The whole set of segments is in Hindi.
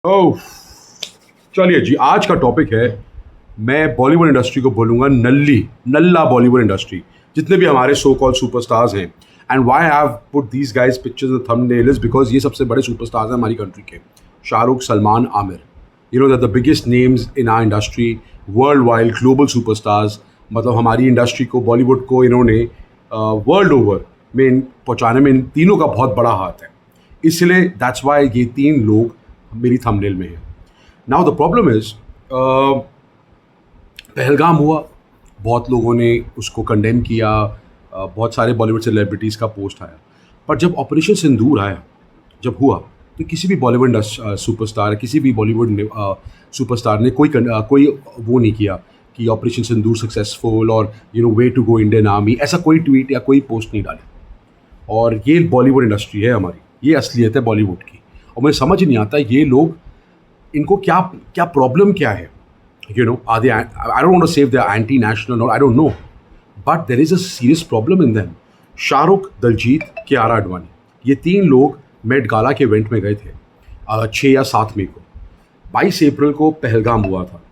ओह, चलिए जी, आज का टॉपिक है। मैं बॉलीवुड इंडस्ट्री को बोलूँगा नल्ला बॉलीवुड इंडस्ट्री। जितने भी हमारे सो कॉल्ड सुपरस्टार्स हैं, and why I have put these guys pictures in the thumbnail is because ये सबसे बड़े सुपरस्टार्स हैं हमारी कंट्री के। Shahrukh, Salman, Aamir, you know that the biggest names in our industry, world wide global superstars. मतलब हमारी इंडस्ट्री को, बॉलीवुड को इन्होंने वर्ल्ड ओवर में पहुँचाने में इन तीनों का बहुत बड़ा हाथ है। इसलिए दैट्स वाई ये तीन लोग मेरी थंबनेल में है। Now the problem is, Pahalgam हुआ, बहुत लोगों ने उसको कंडेम किया, बहुत सारे बॉलीवुड सेलिब्रिटीज़ का पोस्ट आया। पर जब ऑपरेशन सिंदूर आया, जब हुआ, तो किसी भी बॉलीवुड सुपरस्टार, किसी भी बॉलीवुड सुपरस्टार ने कोई वो नहीं किया कि ऑपरेशन सिंदूर सक्सेसफुल और way to go Indian army, ऐसा कोई ट्वीट या कोई पोस्ट नहीं डाले। और ये बॉलीवुड इंडस्ट्री है हमारी, ये असलियत है बॉलीवुड की। और मुझे समझ नहीं आता ये लोग, इनको क्या क्या प्रॉब्लम क्या है। Are they, I don't want to say they anti national, और I don't know, but there is a serious problem in them. Shahrukh, Diljit, Kiara Advani, ये तीन लोग मेट गाला के इवेंट में गए थे 6 या 7 मई को। 22 अप्रैल को पहलगाम हुआ था।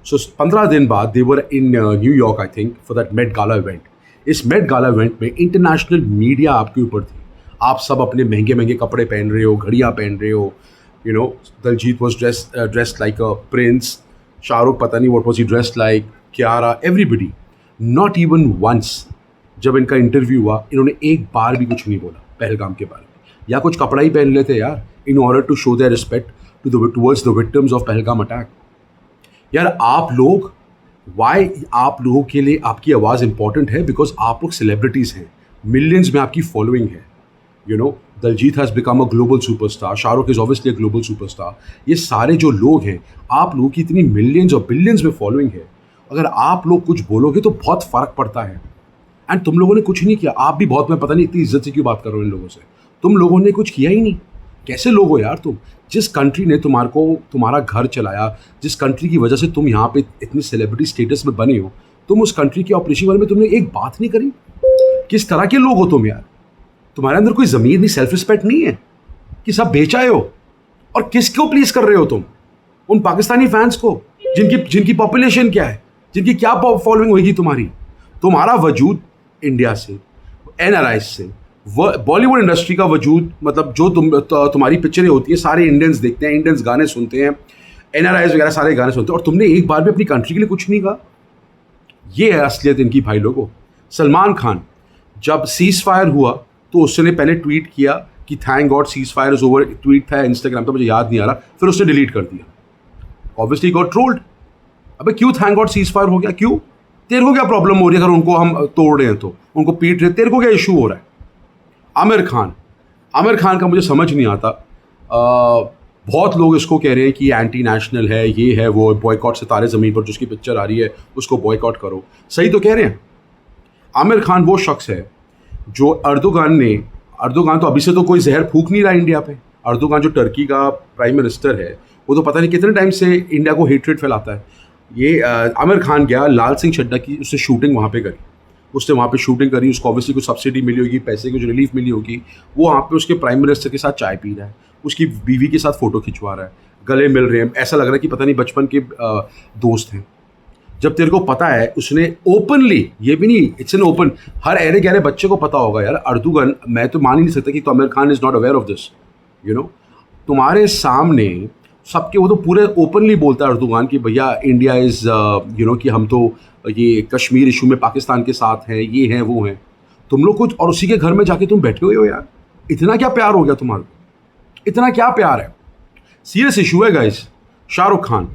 सो 15 दिन बाद they were in New York, I think, for that Met Gala event. इस मेट गाला इवेंट में इंटरनेशनल मीडिया आपके ऊपर थी। आप सब अपने महंगे महंगे कपड़े पहन रहे हो, घड़ियाँ पहन रहे हो। Diljit was dressed like a prince. Shahrukh पता नहीं what was he dressed like. Kiara, everybody. Not even once जब इनका इंटरव्यू हुआ, इन्होंने एक बार भी कुछ नहीं बोला पहलगाम के बारे में। या कुछ कपड़ा ही पहन लेते यार, in order to show their respect towards the victims of Pahalgam attack. यार आप लोग, वाई आप लोगों के लिए आपकी आवाज़ इंपॉर्टेंट है बिकॉज आप लोग सेलिब्रिटीज़ हैं, मिलियंस में आपकी फॉलोइंग है। Daljit has become a global superstar. Shahrukh is obviously a global superstar. ये सारे जो लोग हैं, आप लोगों की इतनी मिलियंस और बिलियंस में फॉलोइंग है, अगर आप लोग कुछ बोलोगे तो बहुत फ़र्क पड़ता है। एंड तुम लोगों ने कुछ नहीं किया। आप भी बहुत, मैं पता नहीं इतनी इज्जत से क्यों बात कर रहा हूँ इन लोगों से। तुम लोगों ने कुछ किया ही नहीं। कैसे लोग हो यार तुम? जिस कंट्री ने तुम्हारा घर चलाया, जिस कंट्री की वजह से तुम यहाँ पे इतने सेलिब्रिटी स्टेटस में बने हो, तुम उस कंट्री के ऑपरेशन बारे में तुमने एक बात नहीं करी। किस तरह के लोग हो तुम यार? तुम्हारे अंदर कोई ज़मीर नहीं, सेल्फ रिस्पेक्ट नहीं है कि सब बेच आए हो? और किसको प्लीज कर रहे हो तुम? उन पाकिस्तानी फैंस को जिनकी पॉपुलेशन क्या है, जिनकी क्या फॉलोइंग होगी तुम्हारी? तुम्हारा वजूद इंडिया से, एनआरआई से, बॉलीवुड इंडस्ट्री का वजूद, मतलब जो तुम्हारी पिक्चरें होती है सारे इंडियंस देखते हैं, इंडियंस गाने सुनते हैं, एनआरआईज वगैरह सारे गाने सुनते हैं, और तुमने एक बार भी अपनी कंट्री के लिए कुछ नहीं कहा। ये है असलियत इनकी भाई लोगों। सलमान खान, जब सीज फायर हुआ तो उसने पहले ट्वीट किया कि thank God cease fire is over. Tweet था इंस्टाग्राम, तो मुझे याद नहीं आ रहा, फिर उसने डिलीट कर दिया। Obviously got trolled. अबे क्यों थैंक गॉड सीज फायर हो गया? क्यों? तेरे को क्या प्रॉब्लम हो रही है? अगर उनको हम तोड़ रहे हैं तो, उनको पीट रहे, तेरे को क्या इशू हो रहा है? आमिर खान का मुझे समझ नहीं आता। बहुत लोग इसको कह रहे हैं कि एंटी नेशनल है, ये है वो, बॉयकॉट सितारे ज़मीन पर जिसकी पिक्चर आ रही है उसको बॉयकॉट करो। सही तो कह रहे हैं। आमिर खान वो शख्स है जो अर्दोगान तो अभी से तो कोई जहर फूक नहीं रहा इंडिया पे। अर्दोगान जो टर्की का प्राइम मिनिस्टर है, वो तो पता नहीं कितने टाइम से इंडिया को हेट्रेड फैलाता है। ये आमिर खान गया, लाल सिंह चड्ढा की उससे शूटिंग वहाँ पे करी, उसने वहाँ पे शूटिंग करी, उसको ऑब्वियसली कुछ सब्सिडी मिली होगी, पैसे की जो रिलीफ मिली होगी। वो वहाँ पे उसके प्राइम मिनिस्टर के साथ चाय पी रहा है, उसकी बीवी के साथ फ़ोटो खिंचवा रहा है, गले मिल रहे हैं, ऐसा लग रहा है कि पता नहीं बचपन के दोस्त हैं। जब तेरे को पता है उसने ओपनली, ये भी नहीं इट्स एन ओपन, हर अरे गहरे बच्चे को पता होगा यार अर्दोगन, मैं तो मान ही नहीं सकता कि तो Aamir Khan is not aware of this. तुम्हारे सामने सबके, वो तो पूरे ओपनली बोलता है अर्दोगन कि भैया इंडिया इज़ कि हम तो ये कश्मीर इशू में पाकिस्तान के साथ हैं, ये हैं वो हैं। तुम लोग कुछ, और उसी के घर में जाके तुम बैठे हुए हो यार। इतना क्या प्यार हो गया तुम्हारा? इतना क्या प्यार है? सीरियस इशू है गाइस। शाहरुख खान,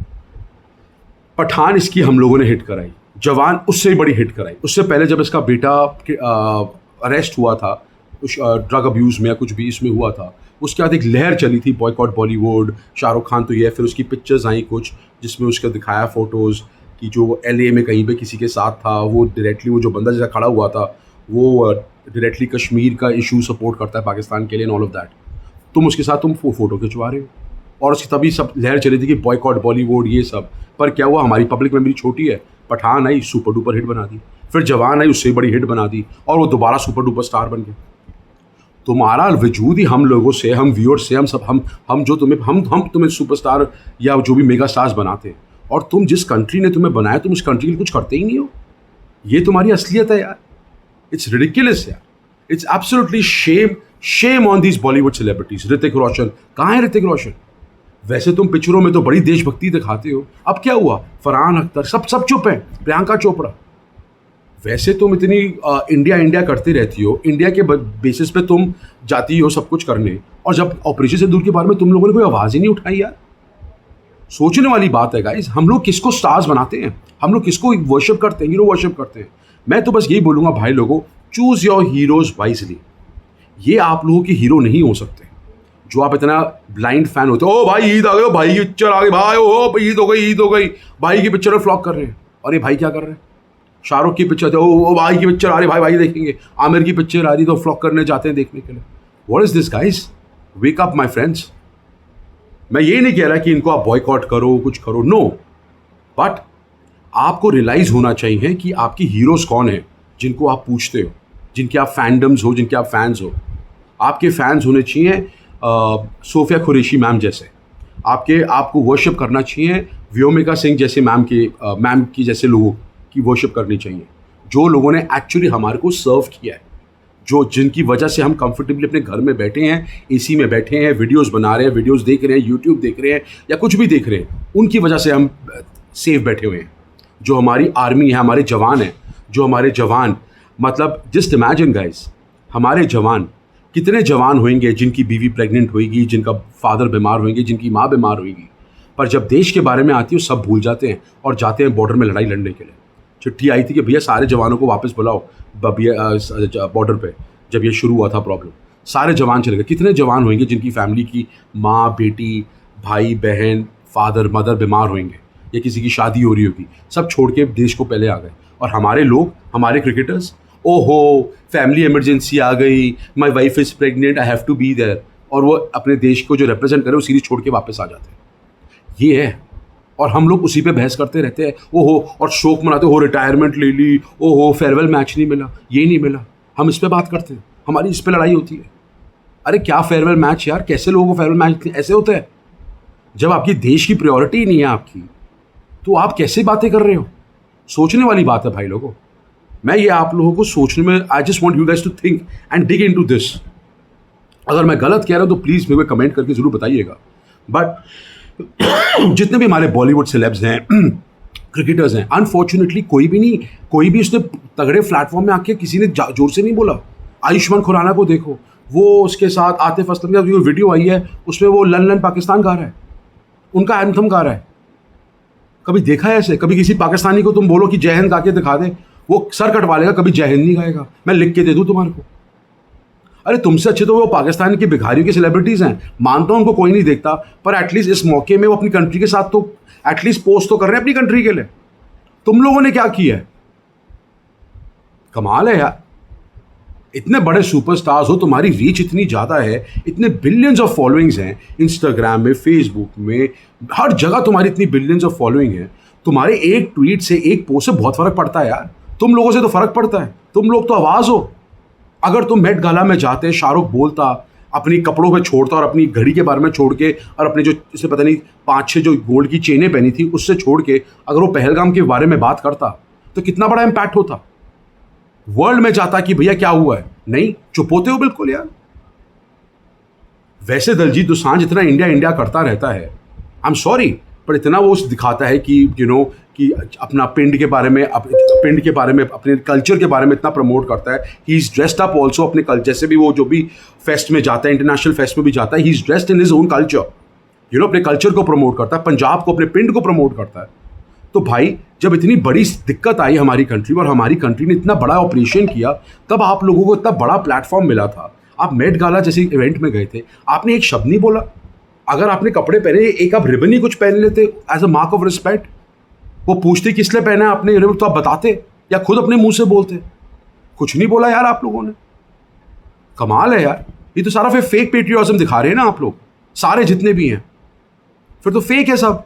पठान इसकी हम लोगों ने हिट कराई, जवान उससे बड़ी हिट कराई। उससे पहले जब इसका बेटा अरेस्ट हुआ था ड्रग अब्यूज़ में या कुछ भी इसमें हुआ था, उसके बाद एक लहर चली थी बॉयकॉट बॉलीवुड, शाहरुख खान तो ये। फिर उसकी पिक्चर्स आई कुछ जिसमें उसका दिखाया फ़ोटोज़ कि जो LA में कहीं पे किसी के साथ था, वो डायरेक्टली, वो जो बंदा जैसा खड़ा हुआ था वो डायरेक्टली कश्मीर का इशू सपोर्ट करता है पाकिस्तान के लिए, एंड ऑल ऑफ दैट। तुम उसके साथ तुम फ़ोटो खिंचवा रहे हो, और उसकी तभी सब लहर चली थी कि बॉयकॉट बॉलीवुड ये सब। पर क्या हुआ? हमारी पब्लिक मेमोरी छोटी है। पठान आई, सुपर डुपर हिट बना दी, फिर जवान आई, उससे बड़ी हिट बना दी, और वो दोबारा सुपर डुपर स्टार बन गया। तुम्हारा वजूद ही हम लोगों से, हम व्यूअर्स से, हम जो तुम्हें हम तुम्हें सुपरस्टार या जो भी मेगा स्टार्स बनाते हैं, और तुम जिस कंट्री ने तुम्हें बनाया तुम उस कंट्री के लिए कुछ करते ही नहीं हो। ये तुम्हारी असलियत है यार। इट्स रिडिकुलस यार। It's absolutely shame on these Bollywood celebrities. Hrithik Roshan, कहाँ है ऋतिक रोशन? वैसे तुम पिक्चरों में तो बड़ी देशभक्ति दिखाते हो, अब क्या हुआ? फरहान अख्तर, सब चुप हैं। प्रियंका चोपड़ा, वैसे तुम इतनी इंडिया इंडिया करती रहती हो, इंडिया के बेसिस पे तुम जाती हो सब कुछ करने, और जब ऑपरेशन सिंदूर के बारे में तुम लोगों ने कोई आवाज़ ही नहीं उठाई यार। सोचने वाली बात है गाइस। हम लोग किसको स्टार्स बनाते हैं, हम लोग किसको वर्शिप करते हैं, हीरो वर्शिप करते हैं। मैं तो बस यही बोलूँगा भाई लोगों, चूज़ योर हीरोज़ वाइजली। ये आप लोगों के हीरो नहीं हो सकते जो आप इतना ब्लाइंड फैन होते हो। ओ भाई ईद आ गई, भाई की पिक्चर आ गई, भाई ओ ईद हो गई, ईद हो गई, भाई की पिक्चर में फ्लॉग कर रहे हैं। और ये भाई क्या कर रहे हैं? शाहरुख की पिक्चर, ओ भाई की पिक्चर आ रही, भाई देखेंगे। आमिर की पिक्चर आ रही तो फ्लॉग करने जाते हैं देखने के लिए। What is this guys? Wake up my friends. मैं ये नहीं कह रहा कि इनको आप बॉयकॉट करो, कुछ करो, नो, बट आपको रियलाइज होना चाहिए कि आपकी हीरोज कौन है जिनको आप पूछते हो, जिनके आप फैंडम्स हो, जिनके आप फैंस हो। आपके फैंस होने चाहिए सोफिया कुरैशी मैम जैसे, आपको वर्शिप करना चाहिए व्योमिका सिंह जैसे मैम की जैसे लोगों की वर्शिप करनी चाहिए, जो लोगों ने एक्चुअली हमारे को सर्व किया है, जिनकी वजह से हम कंफर्टेबली अपने घर में बैठे हैं, एसी में बैठे हैं, वीडियोस बना रहे हैं, वीडियोस देख रहे हैं, यूट्यूब देख रहे हैं या कुछ भी देख रहे हैं, उनकी वजह से हम सेफ बैठे हुए हैं। जो हमारी आर्मी है, हमारे जवान हैं, जो हमारे जवान, मतलब जस्ट इमेजिन गाइस, हमारे जवान कितने जवान होंगे जिनकी बीवी प्रेग्नेंट होगी, जिनका फादर बीमार होंगे, जिनकी माँ बीमार होगी, पर जब देश के बारे में आती है सब भूल जाते हैं और जाते हैं बॉर्डर में लड़ाई लड़ने के लिए। चिट्ठी आई थी कि भैया सारे जवानों को वापस बुलाओ बॉर्डर पे। जब ये शुरू हुआ था प्रॉब्लम, सारे जवान चले गए। कितने जवान होंगे जिनकी फैमिली की माँ, बेटी, भाई, बहन, फादर, मदर बीमार होंगे या किसी की शादी हो रही होगी, सब छोड़ के देश को पहले आ गए। और हमारे लोग, हमारे क्रिकेटर्स, ओहो फैमिली इमरजेंसी आ गई, my wife is pregnant, I have to be there, और वो अपने देश को जो रिप्रेजेंट करे वो सीरीज छोड़ के वापस आ जाते हैं। ये है, और हम लोग उसी पे बहस करते रहते हैं, ओहो, और शोक मनाते हो, रिटायरमेंट ले ली, ओहो फेयरवेल मैच नहीं मिला, ये नहीं मिला। हम इस पे बात करते हैं, हमारी इस पे लड़ाई होती है। अरे क्या फेयरवेल मैच यार, कैसे लोगों को फेयरवेल मैच ऐसे होता है? जब आपकी देश की प्रायोरिटी नहीं है आपकी, तो आप कैसे बातें कर रहे हो? सोचने वाली बात है भाई लोगों। मैं ये आप लोगों को सोचने में, I just want you guys to think and dig into this. अगर मैं गलत कह रहा हूँ तो प्लीज़ मेरे को कमेंट करके ज़रूर बताइएगा। बट जितने भी हमारे बॉलीवुड सेलेब्स हैं, क्रिकेटर्स हैं, अनफॉर्चुनेटली कोई भी उसने तगड़े प्लेटफॉर्म में आके किसी ने जोर से नहीं बोला। आयुष्मान खुराना को देखो, वो उसके साथ आतिफ असलम का जो वीडियो आई है उसमें वो लन लन पाकिस्तान गा रहा है, उनका एंथम गा रहा है। कभी देखा है ऐसे? कभी किसी पाकिस्तानी को तुम बोलो कि जय हिंद गा के दिखा दे, वो सर कटवा लेगा, कभी जय हिंद नहीं गाएगा। मैं लिख के दे दूं तुम्हारे को। अरे तुमसे अच्छे तो वो पाकिस्तान के भिखारियों की सेलिब्रिटीज़ हैं, मानता हूं उनको कोई नहीं देखता, पर एटलीस्ट इस मौके में वो अपनी कंट्री के साथ तो एटलीस्ट पोस्ट तो कर रहे हैं अपनी कंट्री के लिए। तुम लोगों ने क्या किया है? कमाल है यार। इतने बड़े सुपरस्टार्स हो, तुम्हारी रीच इतनी ज़्यादा है, इतने बिलियंस ऑफ फॉलोइंग्स हैं इंस्टाग्राम में, फेसबुक में, हर जगह तुम्हारी इतनी बिलियंस ऑफ फॉलोइंग है। तुम्हारे एक ट्वीट से, एक पोस्ट से बहुत फ़र्क पड़ता है यार। तुम लोगों से तो फ़र्क पड़ता है, तुम लोग तो आवाज़ हो। अगर तुम मेट गाला में जाते, शाहरुख बोलता, अपनी कपड़ों पे छोड़ता और अपनी घड़ी के बारे में छोड़ के, और अपने जो इसे पता नहीं 5-6 जो गोल्ड की चेनें पहनी थी उससे छोड़ के अगर वो पहलगाम के बारे में बात करता तो कितना बड़ा इम्पैक्ट होता। वर्ल्ड में जाता कि भैया क्या हुआ है। नहीं, चुप होते हो बिल्कुल यार। वैसे दलजीत दोसांझ इतना इंडिया इंडिया करता रहता है, आई एम सॉरी, पर इतना वो दिखाता है कि कि अपना पिंड के बारे में, अपने कल्चर के बारे में इतना प्रमोट करता है। He is dressed up also अपने कल्चर, जैसे भी वो जो भी फेस्ट में जाता है, इंटरनेशनल फेस्ट में भी जाता है, he is dressed in his own culture. अपने कल्चर को प्रमोट करता है, पंजाब को, अपने पिंड को प्रमोट करता है। तो भाई जब इतनी बड़ी दिक्कत आई हमारी कंट्री में और हमारी कंट्री ने इतना बड़ा ऑपरेशन किया, तब आप लोगों को इतना बड़ा प्लेटफॉर्म मिला था। आप मेट गाला जैसे इवेंट में गए थे, आपने एक शब्द नहीं बोला। अगर आपने कपड़े पहने, एक आप रिबन ही कुछ पहन लेते as a mark of respect. वो पूछते किस लिए पहना है आपने, तो आप बताते या खुद अपने मुंह से बोलते। कुछ नहीं बोला यार आप लोगों ने। कमाल है यार। ये तो सारा फिर फेक पेट्रियटिज्म दिखा रहे हैं ना आप लोग, सारे जितने भी हैं, फिर तो फेक है सब,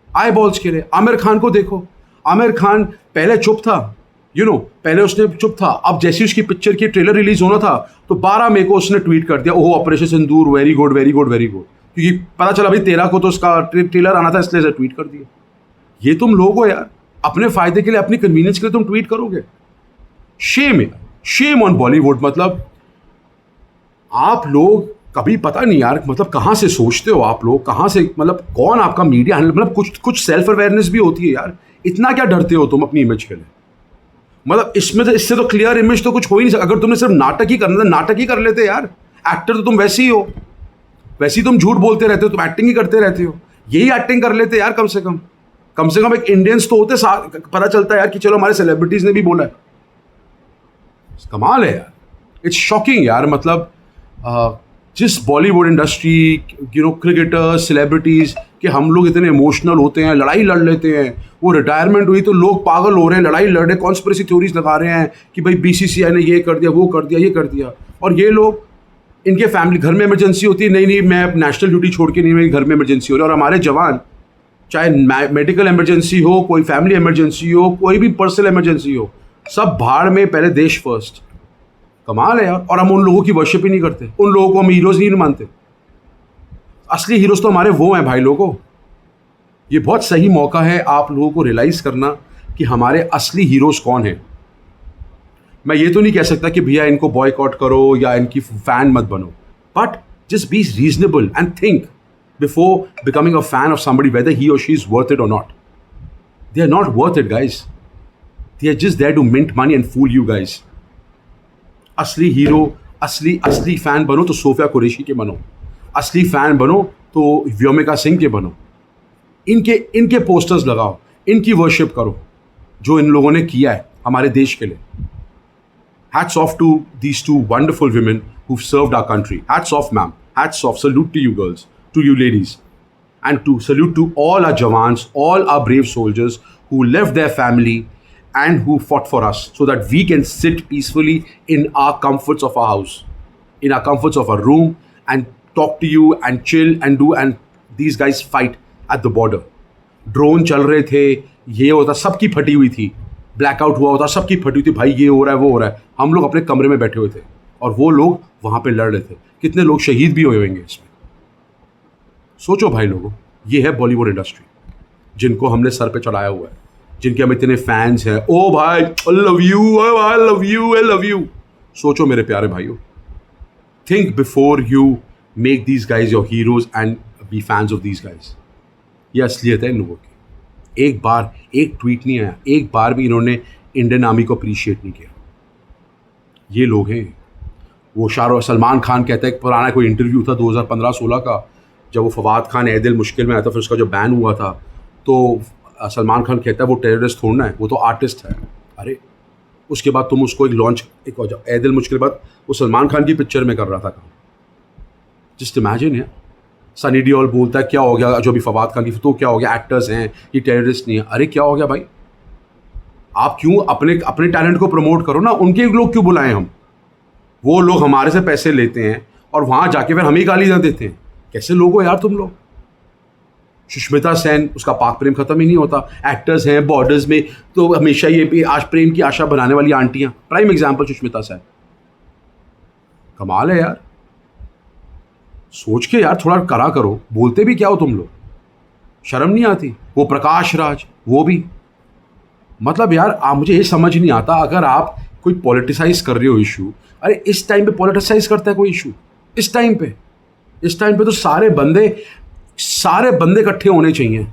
आई बॉल्स के लिए। आमिर खान को देखो, आमिर खान पहले चुप था, पहले उसने चुप था, अब जैसे उसकी पिक्चर की ट्रेलर रिलीज होना था तो 12 मई को उसने ट्वीट कर दिया, oh operation Sindoor very good very good very good, क्योंकि पता चला भाई 13 को तो उसका ट्रेलर आना था, इसलिए ट्वीट कर दिया। ये तुम लोग हो यार, अपने फायदे के लिए, अपनी कन्वीनियंस के लिए तुम ट्वीट करोगे? शेम यार, शेम ऑन बॉलीवुड। मतलब आप लोग कभी पता नहीं यार, मतलब कहाँ से सोचते हो आप लोग, कहाँ से, मतलब कौन आपका मीडिया हैंडल, मतलब कुछ सेल्फ अवेयरनेस भी होती है यार। इतना क्या डरते हो तुम अपनी इमेज के लिए? मतलब इसमें तो, इससे तो क्लियर इमेज तो कुछ हो ही नहीं सकता। अगर तुमने सिर्फ नाटक ही करना था, नाटक ही कर लेते यार। एक्टर तो तुम वैसे ही हो, वैसे ही तुम झूठ बोलते रहते हो, तुम एक्टिंग ही करते रहते हो, यही एक्टिंग कर लेते यार। कम से कम एक इंडियंस तो होते, पता चलता है यार कि चलो हमारे सेलिब्रिटीज ने भी बोला है। कमाल है यार, इट्स शॉकिंग यार। मतलब जिस बॉलीवुड इंडस्ट्री, क्रिकेटर्स, सेलिब्रिटीज कि हम लोग इतने इमोशनल होते हैं, लड़ाई लड़ लेते हैं, वो रिटायरमेंट हुई तो लोग पागल हो रहे हैं, लड़ाई लड़ रहे, कॉन्स्पिरेसी थ्योरीज लगा रहे हैं कि भाई बीसीसीआई ने ये कर दिया, वो कर दिया, ये कर दिया। और ये लोग, इनके फैमिली घर में इमरजेंसी होती है, नहीं मैं नेशनल ड्यूटी छोड़ के नहीं, मेरी घर में इमरजेंसी हो रही है। और हमारे जवान, चाहे मेडिकल इमरजेंसी हो, कोई फैमिली इमरजेंसी हो, कोई भी पर्सनल इमरजेंसी हो, सब भाड़ में, पहले देश फर्स्ट। कमाल है यार। और हम उन लोगों की वर्शिप ही नहीं करते, उन लोगों को हम हीरोज नहीं मानते। असली हीरोज तो हमारे वो हैं भाई लोगों। ये बहुत सही मौका है आप लोगों को रियलाइज करना कि हमारे असली हीरोज कौन हैं। मैं ये तो नहीं कह सकता कि भैया इनको बॉयकॉट करो या इनकी फैन मत बनो, but just be reasonable and think before becoming a fan of somebody whether he और शी इज वर्थ इट और not. They are not worth it guys, they are just there to mint money and fool you guys. असली हीरो, असली फैन बनो तो सोफिया कुरैशी के बनो, असली फैन बनो तो व्योमिका सिंह के बनो, इनके पोस्टर्स लगाओ, इनकी वर्शिप करो जो इन लोगों ने किया है हमारे देश के लिए। Hats off to these two wonderful women who've served our country. Hats off, ma'am. Hats off. Salute to you girls, to you ladies. And to salute to all our jawans, all our brave soldiers who left their family and who fought for us so that we can sit peacefully in our comforts of our house, in our comforts of our room, and talk to you and chill and do, and these guys fight at the border. Drone चल रहे थे, ये होता, सबकी फटी हुई थी, ब्लैकआउट हुआ होता, सबकी फटी हुई थी, भाई ये हो रहा है, वो हो रहा है। हम लोग अपने कमरे में बैठे हुए थे और वो लोग वहाँ पे लड़ रहे थे। कितने लोग शहीद भी हुए होंगे इसमें। सोचो भाई लोगों, ये है बॉलीवुड इंडस्ट्री जिनको हमने सर पे चढ़ाया हुआ है, जिनके हम इतने फैंस हैं। ओ भाई I love you, I love you, I love you. सोचो मेरे प्यारे भाइयों, think before you make these guys your heroes and be fans of these guys. ये असलियत है इन लोगों की। एक बार एक ट्वीट नहीं आया, एक बार भी इन्होंने इंडियन आर्मी को अप्रिशिएट नहीं किया। ये लोग हैं। वो सलमान खान कहता है, एक पुराना कोई इंटरव्यू था 2015-16 का, जब वो फवाद खान ए दिल मुश्किल में आया था, फिर उसका जो बैन हुआ था, तो सलमान खान कहता है वो टेररिस्ट थोड़ा है, वो तो आर्टिस्ट है। अरे उसके बाद तुम उसको एक लॉन्च, एक ए दिल मुश्किल के बाद वो सलमान खान की पिक्चर में कर रहा था काम। जस्ट इमेजिन है। सनी डियोल बोलता है क्या हो गया, जो भी फवाद खान की, तो क्या हो गया, एक्टर्स हैं, ये टेररिस्ट नहीं है। अरे क्या हो गया भाई, आप क्यों अपने टैलेंट को प्रमोट करो ना, उनके लोग क्यों बुलाएं हम? वो लोग हमारे से पैसे लेते हैं और वहाँ जाके फिर हम ही गाली ना देते हैं। कैसे लोग हो यार तुम लोग। सुष्मिता सेन, उसका पाक प्रेम खत्म ही नहीं होता। एक्टर्स हैं बॉर्डर्स में, तो हमेशा ये भी प्रेम की आशा बनाने वाली आंटियाँ, प्राइम एग्जाम्पल सुष्मिता सेन। कमाल है यार। सोच के यार थोड़ा करा करो। बोलते भी क्या हो तुम लोग, शर्म नहीं आती? वो प्रकाश राज, वो भी, मतलब यार मुझे ये समझ नहीं आता, अगर आप कोई पॉलिटिसाइज कर रहे हो इशू, अरे इस टाइम पे पॉलिटिसाइज करता है कोई इशू? इस टाइम पे तो सारे बंदे इकट्ठे होने चाहिए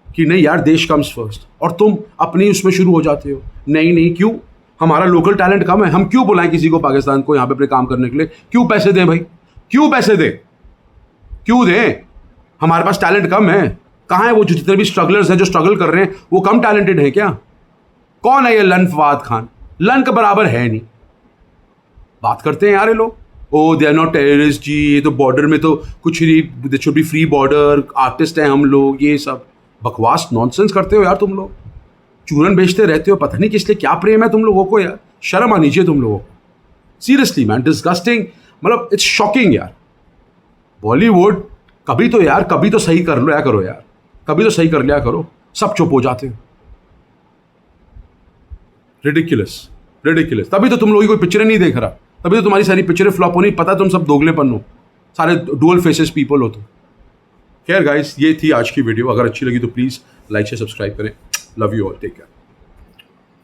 कि नहीं यार देश कम्स फर्स्ट, और तुम अपनी उसमें शुरू हो जाते हो। नहीं क्यों, हमारा लोकल टैलेंट कम है, हम क्यों बुलाएं किसी को पाकिस्तान को यहाँ पे अपने काम करने के लिए? क्यों पैसे दें भाई, क्यों पैसे दें, क्यों दें? हमारे पास टैलेंट कम है। कहाँ है वो जितने भी स्ट्रगलर्स हैं जो स्ट्रगल कर रहे हैं, वो कम टैलेंटेड हैं क्या? कौन है ये लन फवाद खान? लन के बराबर है नहीं। बात करते हैं यार ये लोग, ओ दे आर नॉट टेररिस्ट जी, ये तो बॉर्डर में तो कुछ नहीं, they should be free border, artist हैं हम लोग, ये सब बकवास नॉनसेंस करते हो यार तुम लोग। चूरन बेचते रहते हो, पता नहीं किस लिए, क्या प्रेम है तुम लोगों को यार। शर्म आनी चाहिए तुम लोगों को, सीरियसली मैन, डिस्गस्टिंग। मतलब इट्स शॉकिंग यार। बॉलीवुड कभी तो सही कर लिया करो यार, कभी तो सही कर लिया करो। सब चुप हो जाते हो। Ridiculous, ridiculous. तभी तो तुम लोगों की कोई पिक्चरें नहीं देख रहा, तभी तो तुम्हारी सारी पिक्चरें फ्लॉप होनी। पता तुम सब दोगलेपन हो, सारे डुअल फेसेस पीपल हो तुम। खैर गाइस, ये थी आज की वीडियो। अगर अच्छी लगी तो प्लीज़ लाइक से सब्सक्राइब करें। Love you all, take care.